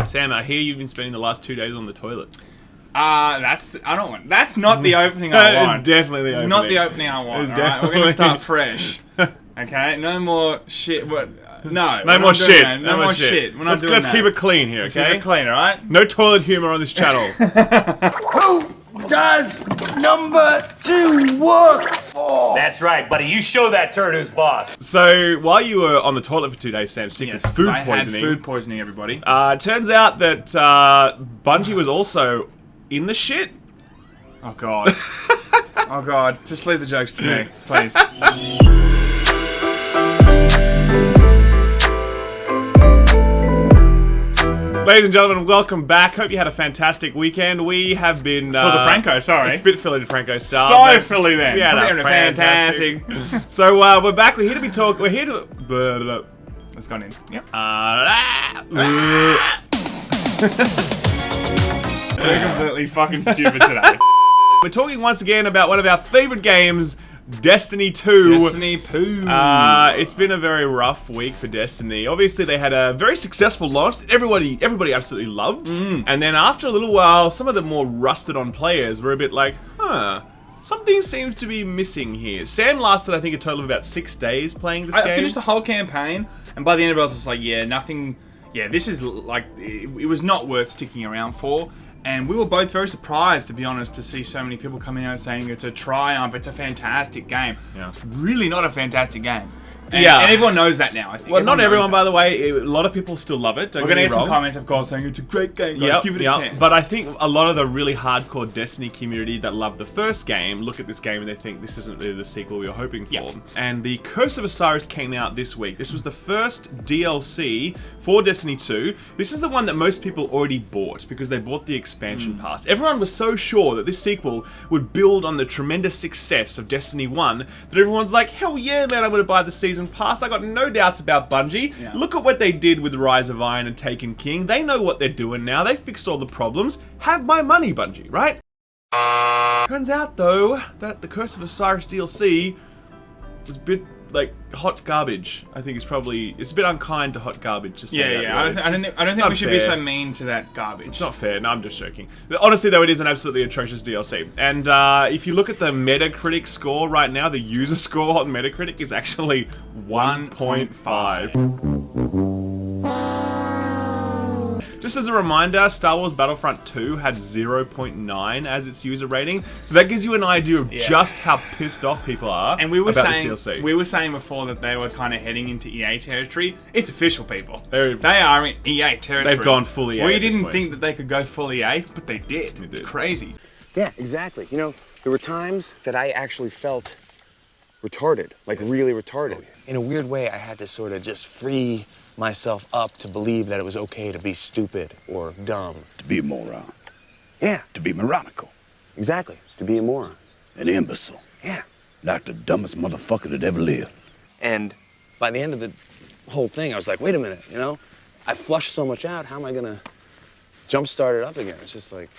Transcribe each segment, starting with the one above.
Sam, I hear you've been spending the last 2 days on the toilet. That's not the opening I want. It's definitely the opening. Not the opening I want. All right? We're gonna start fresh. Okay, no more shit. No more shit. No more shit. We're not doing let's that. keep it clean here, okay? Keep it clean, all right? No toilet humor on this channel. Who does number 2 work for? That's right, buddy. You show that turd who's boss. So, while you were on the toilet for 2 days, Sam, sick with food poisoning. I had food poisoning, everybody. Turns out that Bungie was also in the shit. Oh, God. Oh, God. Just leave the jokes to me, please. Ladies and gentlemen, welcome back. Hope you had a fantastic weekend. We have been... For the Franco, sorry. It's a bit Philly to Franco style. So Philly then. We had a fantastic. So we're back. We're here to be talking... We're here to... It's gone in. Yep. We're completely fucking stupid today. We're talking once again about one of our favorite games, Destiny 2. Destiny Poo. It's been a very rough week for Destiny. Obviously, they had a very successful launch that everybody absolutely loved. And then after a little while, some of the more rusted-on players were a bit like, something seems to be missing here. Sam lasted, I think, a total of about 6 days playing this game. I finished the whole campaign, and by the end of it, I was just like, yeah, nothing... Yeah, this is like... It was not worth sticking around for. And we were both very surprised, to be honest, to see so many people coming out saying it's a triumph, it's a fantastic game. Yeah. It's really not a fantastic game. And, Yeah. and everyone knows that now, I think. Well, not everyone, by the way. A lot of people still love it. We're going to get some comments, of course, saying it's a great game, guys. Give it a chance. But I think a lot of the really hardcore Destiny community that love the first game look at this game and they think this isn't really the sequel we were hoping for. Yep. And the Curse of Osiris came out this week. This was the first DLC for Destiny 2. This is the one that most people already bought because they bought the expansion pass. Everyone was so sure that this sequel would build on the tremendous success of Destiny 1 that everyone's like, hell yeah, man, I'm going to buy the season pass. I got no doubts about Bungie. Yeah. Look at what they did with Rise of Iron and Taken King. They know what they're doing now. They fixed all the problems. Have my money, Bungie, right? Turns out, though, that the Curse of Osiris DLC was a bit, like, hot garbage. I think it's a bit unkind to hot garbage to say that. Yeah. I don't think we should be so mean to that garbage. It's not fair. No, I'm just joking. Honestly, though, it is an absolutely atrocious DLC. And if you look at the Metacritic score right now, the user score on Metacritic is actually 1.5. Just as a reminder, Star Wars Battlefront 2 had 0.9 as its user rating, so that gives you an idea of just how pissed off people are and we were about saying, this DLC. We were saying before that they were kind of heading into EA territory. It's official, people. They are in EA territory. They've gone full EA. We didn't think that they could go full EA, but they did. It's crazy. Yeah, exactly. You know, there were times that I actually felt retarded, like really retarded. In a weird way, I had to sort of just free myself up to believe that it was okay to be stupid or dumb. To be a moron. Yeah. To be moronical. Exactly. To be a moron. An imbecile. Yeah. Like the dumbest motherfucker that ever lived. And by the end of the whole thing, I was like, wait a minute, you know? I flushed so much out, how am I gonna jumpstart it up again? It's just like...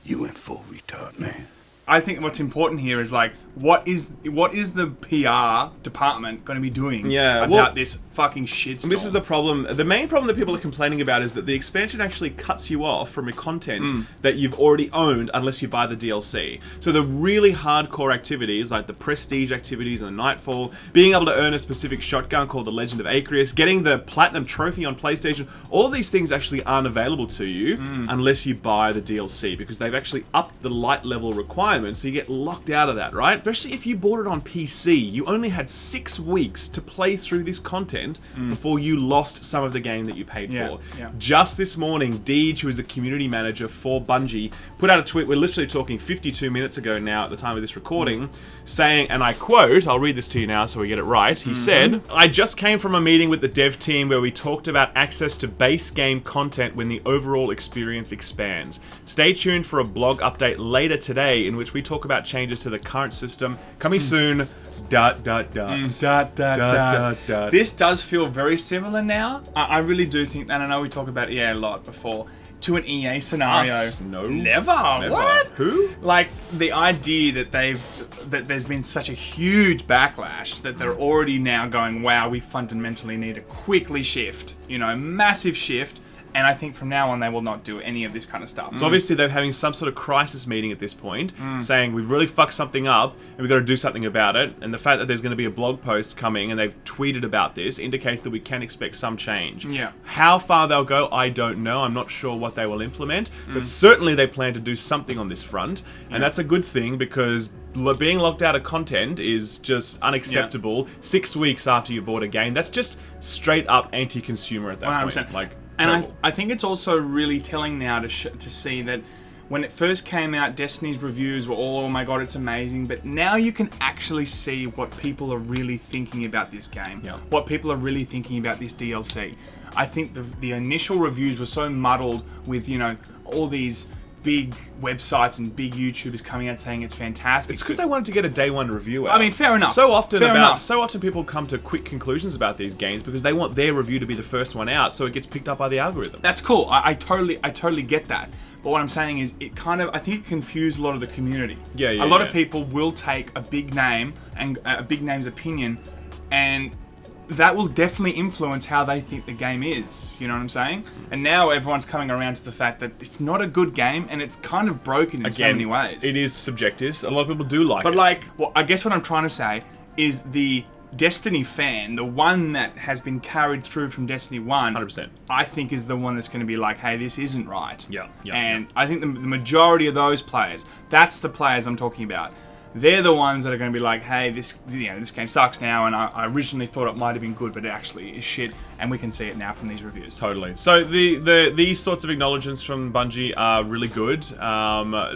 You went full retard, man. I think what's important here is like, what is the PR department going to be doing about this fucking shitstorm? This is the problem. The main problem that people are complaining about is that the expansion actually cuts you off from a content that you've already owned unless you buy the DLC. So the really hardcore activities, like the prestige activities and the Nightfall, being able to earn a specific shotgun called the Legend of Acreus, getting the Platinum Trophy on PlayStation, all of these things actually aren't available to you unless you buy the DLC, because they've actually upped the light level requirements, so you get locked out of that, right? Especially if you bought it on PC, you only had 6 weeks to play through this content before you lost some of the game that you paid for. Yeah. Just this morning, Deej, who is the community manager for Bungie, put out a tweet, we're literally talking 52 minutes ago now at the time of this recording, saying, and I quote, I'll read this to you now so we get it right, he said, I just came from a meeting with the dev team where we talked about access to base game content when the overall experience expands. Stay tuned for a blog update later today in which we talk about changes to the current system. Coming soon, Dot, dot, dot. This does feel very similar now. I really do think, and I know we talked about EA a lot before, to an EA scenario. Us? No. Never. What? Who? Like, the idea that there's been such a huge backlash that they're already now going, wow, we fundamentally need to quickly shift. You know, massive shift. And I think from now on, they will not do any of this kind of stuff. So obviously they're having some sort of crisis meeting at this point, saying we've really fucked something up and we've got to do something about it. And the fact that there's going to be a blog post coming and they've tweeted about this indicates that we can expect some change. Yeah. How far they'll go, I don't know. I'm not sure what they will implement, but certainly they plan to do something on this front. And that's a good thing because being locked out of content is just unacceptable 6 weeks after you bought a game. That's just straight up anti-consumer at that 100%. point. Like, and I think it's also really telling now to see that when it first came out, Destiny's reviews were all, oh my god, it's amazing. But now you can actually see what people are really thinking about this game. Yeah. What people are really thinking about this DLC. I think the initial reviews were so muddled with, you know, all these big websites and big YouTubers coming out saying it's fantastic. It's because they wanted to get a day one review out. I mean, fair enough. So often Fair enough. so often people come to quick conclusions about these games because they want their review to be the first one out, so it gets picked up by the algorithm. That's cool. I totally get that. But what I'm saying is, I think it confused a lot of the community. Yeah. A lot of people will take a big name and a big name's opinion, and that will definitely influence how they think the game is. You know what I'm saying? And now everyone's coming around to the fact that it's not a good game and it's kind of broken in so many ways. It is subjective. A lot of people do like it. But like, well, I guess what I'm trying to say is the Destiny fan, the one that has been carried through from Destiny 1, 100%. I think is the one that's going to be like, hey, this isn't right. Yeah. And I think the majority of those players, that's the players I'm talking about. They're the ones that are going to be like, hey, this game sucks now, and I originally thought it might have been good, but it actually is shit, and we can see it now from these reviews. Totally. So these sorts of acknowledgements from Bungie are really good.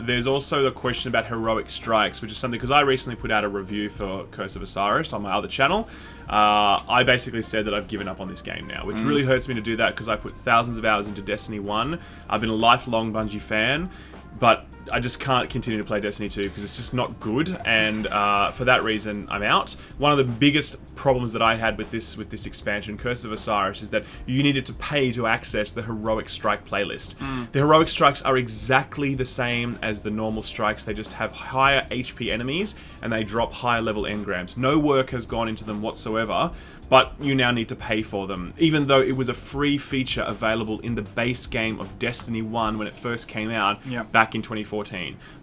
There's also the question about heroic strikes, which is something, because I recently put out a review for Curse of Osiris on my other channel. I basically said that I've given up on this game now, which really hurts me to do that because I put thousands of hours into Destiny 1. I've been a lifelong Bungie fan, but I just can't continue to play Destiny 2 because it's just not good, and for that reason, I'm out. One of the biggest problems that I had with this expansion, Curse of Osiris, is that you needed to pay to access the Heroic Strike playlist. The Heroic Strikes are exactly the same as the normal strikes, they just have higher HP enemies, and they drop higher level engrams. No work has gone into them whatsoever, but you now need to pay for them, even though it was a free feature available in the base game of Destiny 1 when it first came out back in 2014.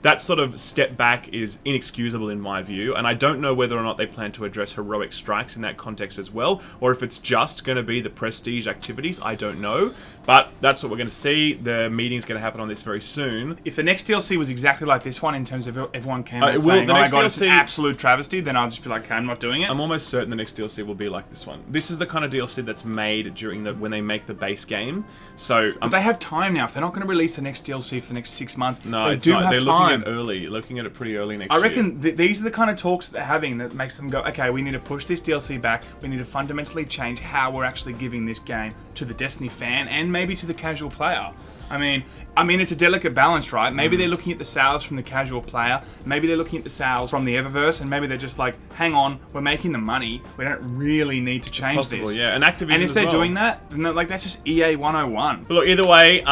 That sort of step back is inexcusable in my view, and I don't know whether or not they plan to address heroic strikes in that context as well, or if it's just going to be the prestige activities, I don't know. But that's what we're going to see. The meeting's going to happen on this very soon. If the next DLC was exactly like this one in terms of everyone came out the saying, oh my next god, it's an DLC absolute travesty, then I'll just be like, okay, I'm not doing it. I'm almost certain the next DLC will be like this one. This is the kind of DLC that's made during when they make the base game. So, but they have time now. If they're not going to release the next DLC for the next 6 months, no, they do have they're time. looking at it pretty early next year. I reckon these are the kind of talks that they're having that makes them go, okay, we need to push this DLC back. We need to fundamentally change how we're actually giving this game to the Destiny fan and maybe to the casual player. I mean, it's a delicate balance, right? Maybe they're looking at the sales from the casual player. Maybe they're looking at the sales from the Eververse, and maybe they're just like, hang on, we're making the money. We don't really need to change this. Yeah, and Activision and if they're as well. doing that, then that's just EA 101. But look, either way,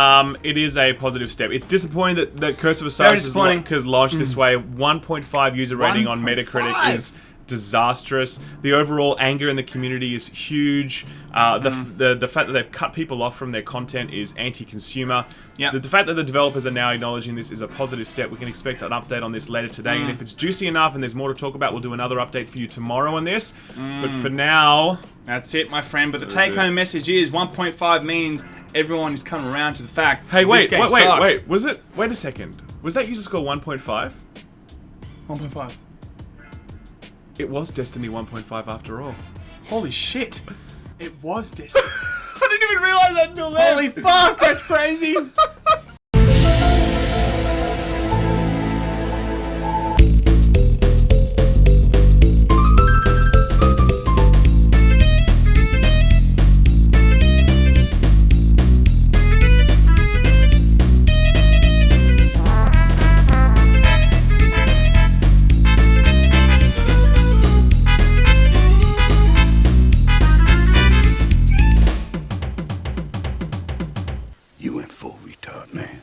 it is a positive step. It's disappointing that Curse of Osiris is launched this way. 1.5 user rating on Metacritic is disastrous. The overall anger in the community is huge. The fact that they've cut people off from their content is anti-consumer. Yep. The fact that the developers are now acknowledging this is a positive step. We can expect an update on this later today, and if it's juicy enough and there's more to talk about, we'll do another update for you tomorrow on this. But for now, that's it, my friend. But the take-home message is 1.5 means everyone is coming around to the fact. Hey, this game sucks. Was it? Wait a second. Was that user score 1.5? 1.5. It was Destiny 1.5 after all. Holy shit! It was Destiny. I didn't even realize that until then. Holy fuck, that's crazy! You went full retard, man.